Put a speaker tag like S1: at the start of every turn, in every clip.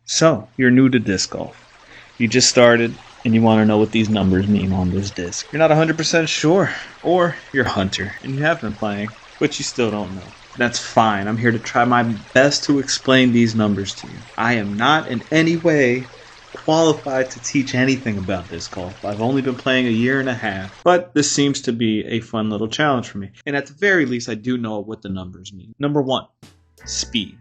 S1: So, you're new to disc golf. You just started and you want to know what these numbers mean on this disc. You're not 100% sure, or you're a hunter and you have been playing, but you still don't know. That's fine. I'm here to try my best to explain these numbers to you. I am not in any way qualified to teach anything about disc golf. I've only been playing a year and a half, but this seems to be a fun little challenge for me. And at the very least, I do know what the numbers mean. Number one, speed.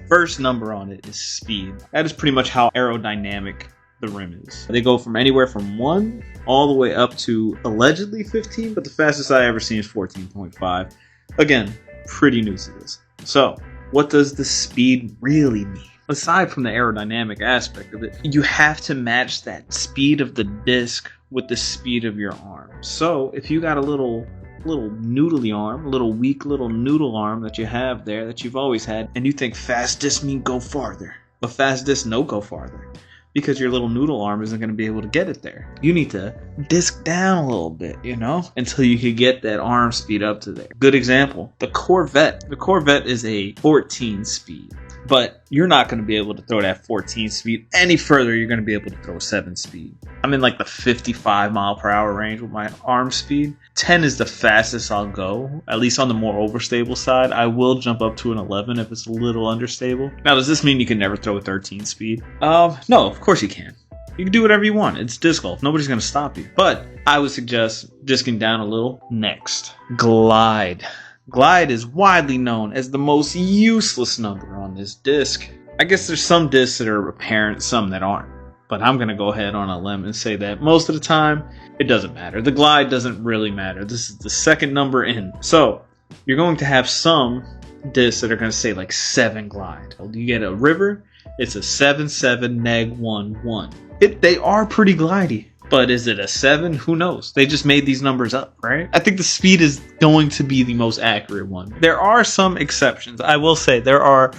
S1: First number on it is speed. That is pretty much how aerodynamic the rim is. They go from anywhere from 1 all the way up to allegedly 15, but the fastest I ever seen is 14.5. Again, pretty new to this. So, what does the speed really mean? Aside from the aerodynamic aspect of it, you have to match that speed of the disc with the speed of your arm. So, if you got a little noodly arm, a little weak little noodle arm that you have there that you've always had, and you think fast disc mean go farther, but fast disc no go farther, because your little noodle arm isn't going to be able to get it there. You need to disc down a little bit, until you can get that arm speed up to there. Good example, the Corvette. The Corvette is a 14 speed. But you're not going to be able to throw that 14 speed any further. You're going to be able to throw 7 speed. I'm in like the 55 mile per hour range with my arm speed. 10 is the fastest I'll go, at least on the more overstable side. I will jump up to an 11 if it's a little understable. Now, does this mean you can never throw a 13 speed? No, of course you can. You can do whatever you want. It's disc golf. Nobody's going to stop you. But I would suggest discing down a little. Next, glide. Glide is widely known as the most useless number on this disc. I guess there's some discs that are apparent, some that aren't. But I'm going to go ahead on a limb and say that most of the time, it doesn't matter. The glide doesn't really matter. This is the second number in. So, you're going to have some discs that are going to say like 7 glide. You get a river, it's a 7-7 neg 1-1. They are pretty glidey. But is it a 7? Who knows? They just made these numbers up, right? I think the speed is going to be the most accurate one. There are some exceptions. I will say there are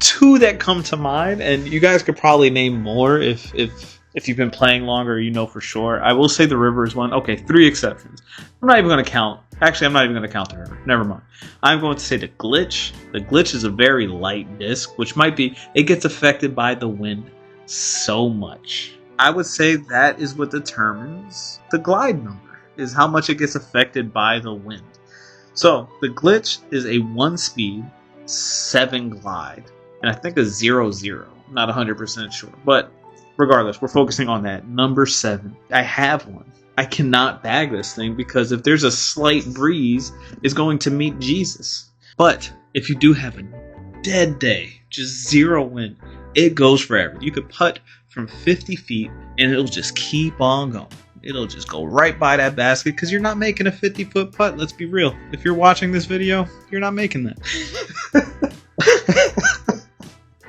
S1: 2 that come to mind, and you guys could probably name more if you've been playing longer, for sure. I will say the river is one. Okay, 3 exceptions. I'm not even going to count. Actually, I'm not even going to count the river. Never mind. I'm going to say the glitch. The glitch is a very light disc, which might be, it gets affected by the wind so much. I would say that is what determines the glide number, is how much it gets affected by the wind. So, the glitch is a 1 speed, 7 glide, and I think a 0-0. I'm not 100% sure. But regardless, we're focusing on that. Number 7. I have one. I cannot bag this thing because if there's a slight breeze, it's going to meet Jesus. But if you do have a dead day, just 0 wind, it goes forever. You could putt from 50 feet and it'll just keep on going. It'll just go right by that basket because you're not making a 50-foot putt. Let's be real. If you're watching this video, you're not making that.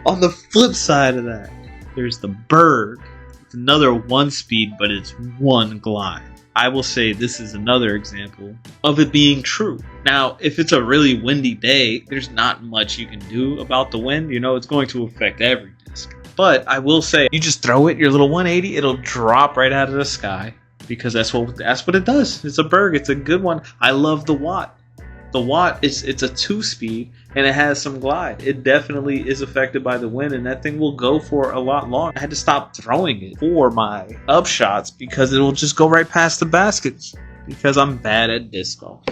S1: On the flip side of that, there's the Berg. It's another 1 speed, but it's 1 glide. I will say this is another example of it being true. Now, if it's a really windy day, there's not much you can do about the wind. It's going to affect every disc. But I will say, you just throw it, your little 180, it'll drop right out of the sky because that's what it does. It's a Berg. It's a good one. I love the Watt. The Watt, it's a 2-speed and it has some glide. It definitely is affected by the wind, and that thing will go for a lot longer. I had to stop throwing it for my upshots because it'll just go right past the baskets because I'm bad at disc golf.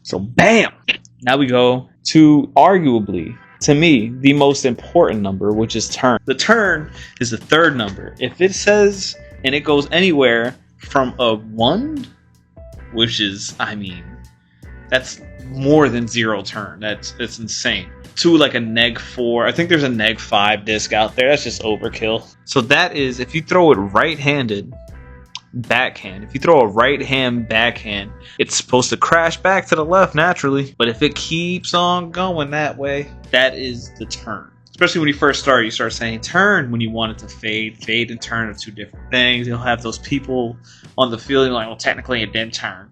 S1: So bam! Now we go to arguably, to me, the most important number, which is turn. The turn is the 3rd number. If it says, and it goes anywhere from a 1, which is, that's more than 0 turn. That's insane. To like a neg 4. I think there's a neg 5 disc out there. That's just overkill. So that is, if you throw it right-handed, backhand. If you throw a right hand backhand, it's supposed to crash back to the left naturally. But if it keeps on going that way, that is the turn. Especially when you first start, you start saying turn when you want it to fade. Fade and turn are 2 different things. You'll have those people on the field like, well, technically it didn't turn.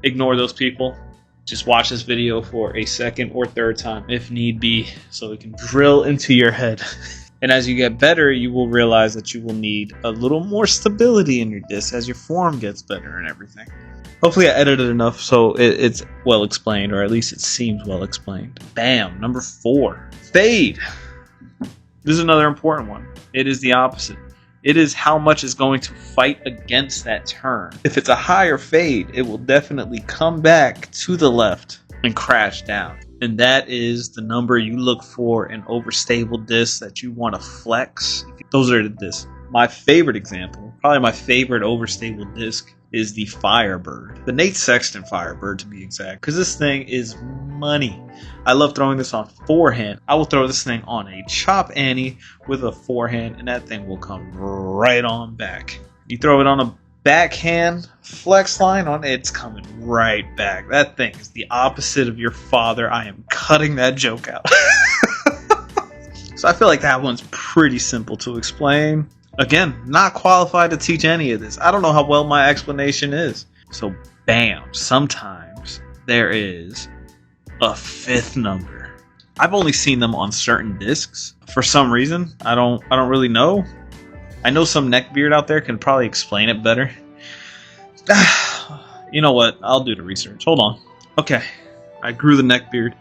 S1: Ignore those people. Just watch this video for a 2nd or 3rd time if need be so it can drill into your head. And as you get better, you will realize that you will need a little more stability in your disc as your form gets better and everything. Hopefully I edited enough so it's well explained, or at least it seems well explained. Bam, number 4. Fade. This is another important one. It is the opposite. It is how much is going to fight against that turn. If it's a higher fade, it will definitely come back to the left and crash down. And that is the number you look for in overstable discs that you want to flex. Those are the discs. My favorite example, probably my favorite overstable disc, is the Firebird. The Nate Sexton Firebird, to be exact, because this thing is money. I love throwing this on forehand. I will throw this thing on a chop Annie with a forehand, and that thing will come right on back. You throw it on a backhand flex line on it's coming right back. That thing is the opposite of your father. I am cutting that joke out. So I feel like that one's pretty simple to explain. Again, not qualified to teach any of this. I don't know how well my explanation is. So bam, sometimes there is a fifth number. I've only seen them on certain discs for some reason. I don't really know. I know some neckbeard out there can probably explain it better. You know what? I'll do the research. Hold on. Okay, I grew the neckbeard.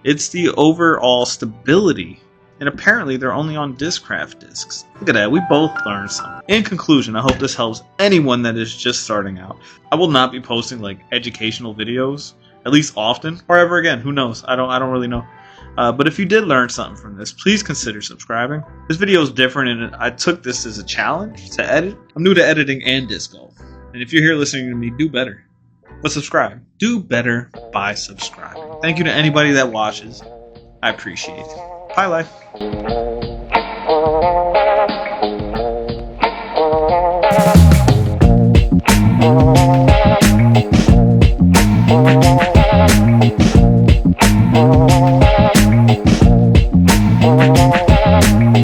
S1: It's the overall stability. And apparently they're only on Discraft discs. Look at that, we both learned something. In conclusion, I hope this helps anyone that is just starting out. I will not be posting like educational videos, at least often, or ever again. Who knows? I don't really know. But if you did learn something from this, please consider subscribing. This video is different, and I took this as a challenge to edit. I'm new to editing and disc golf, and if you're here listening to me, do better. But subscribe. Do better by subscribing. Thank you to anybody that watches. I appreciate it. Bye, life.